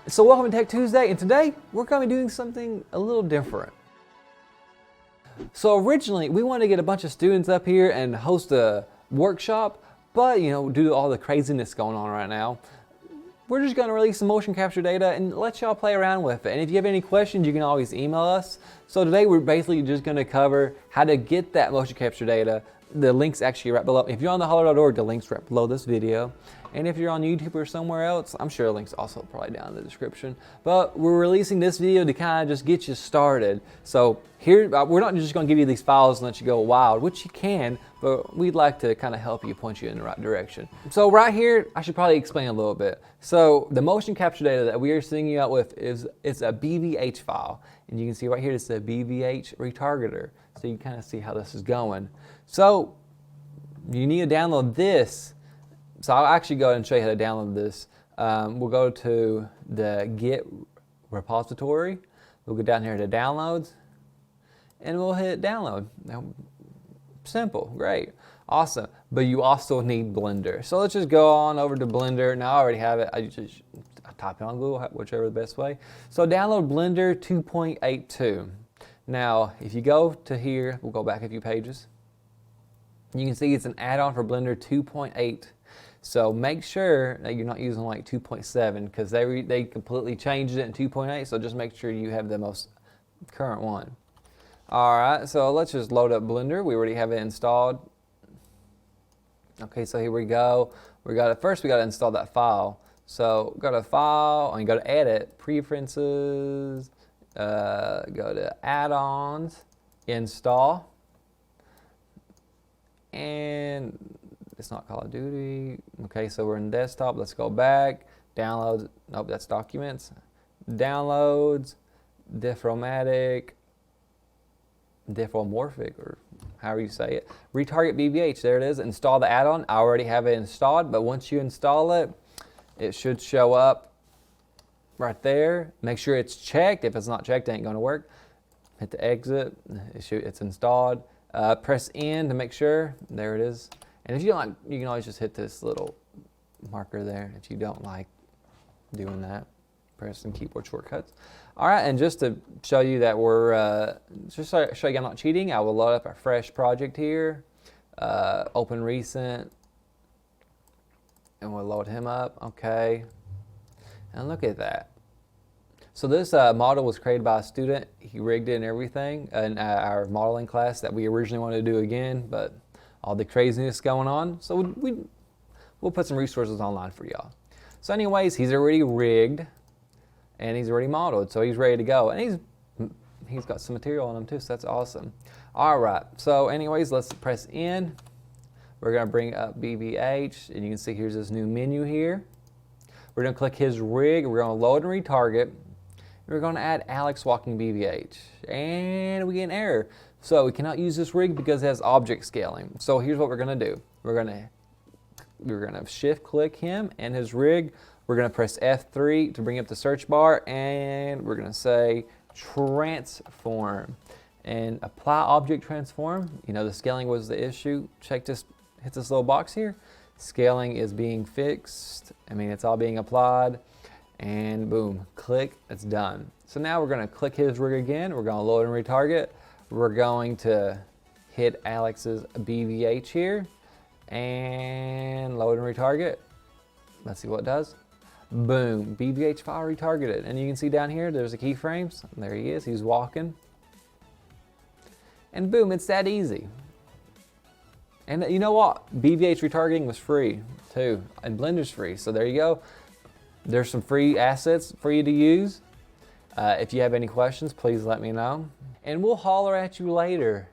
So welcome to Tech Tuesday, and today we're going to be doing something a little different. So originally we wanted to get a bunch of students up here and host a workshop, but due to all the craziness going on right now, we're just going to release some motion capture data and let y'all play around with it. And if you have any questions, you can always email us. So today we're basically just going to cover how to get that motion capture data. The link's actually right below. If you're on theholler.org, the link's right below this video. And if you're on YouTube or somewhere else, I'm sure the link's also probably down in the description. But we're releasing this video to kind of just get you started. So here, we're not just going to give you these files and let you go wild, which you can, but we'd like to kind of help you, point you in the right direction. So right here, I should probably explain a little bit. So the motion capture data that we are sending you out with it's a BVH file. And you can see right here, it's the BVH Retargeter. So you kind of see how this is going. So you need to download this. So I'll actually go ahead and show you how to download this. We'll go to the Git repository. We'll go down here to downloads, and we'll hit download. Now, simple, great, awesome. But you also need Blender. So let's just go on over to Blender. Now I already have it. I type it on Google, whichever the best way. So download Blender 2.82. Now, if you go to here, we'll go back a few pages. You can see it's an add-on for Blender 2.8. So make sure that you're not using like 2.7 because they completely changed it in 2.8. So just make sure you have the most current one. All right, so let's just load up Blender. We already have it installed. Okay, so here we go. First we got to install that file. So go to File, and you go to Edit, Preferences, go to Add-ons, Install, and it's not Call of Duty. Okay, so we're in desktop. Let's go back. Downloads. Nope, that's documents. Downloads. Diffromatic. Diffromorphic, or however you say it. Retarget BVH. There it is. Install the add-on. I already have it installed, but once you install it, it should show up right there. Make sure it's checked. If it's not checked, it ain't going to work. Hit the exit. It's installed. Press N to make sure. There it is. And if you don't like, you can always just hit this little marker there if you don't like doing that. Press some keyboard shortcuts. All right, and just to show you that just to show you I'm not cheating, I will load up a fresh project here, open recent, and we'll load him up, okay. And look at that. So this model was created by a student. He rigged it and everything in our modeling class that we originally wanted to do again, but all the craziness going on. So we'll put some resources online for y'all. So anyways, he's already rigged and he's already modeled. So he's ready to go. And he's got some material on him too, so that's awesome. All right, so anyways, let's press N. We're gonna bring up BVH, and you can see here's this new menu here. We're gonna click his rig, we're gonna load and retarget. We're gonna add Alex walking BVH, and we get an error. So we cannot use this rig because it has object scaling. So here's what we're gonna do. We're gonna shift click him and his rig. We're gonna press F3 to bring up the search bar, and we're gonna say transform and apply object transform. The scaling was the issue. Check this, hit this little box here. Scaling is being fixed. It's all being applied, and boom, click, it's done. So now we're gonna click his rig again. We're gonna load and retarget. We're going to hit Alex's BVH here and load and retarget. Let's see what it does. Boom, BVH file retargeted. And you can see down here, there's the keyframes. There he is, he's walking. And boom, it's that easy. And you know what? BVH retargeting was free too, and Blender's free. So there you go. There's some free assets for you to use. If you have any questions, please let me know. And we'll holler at you later.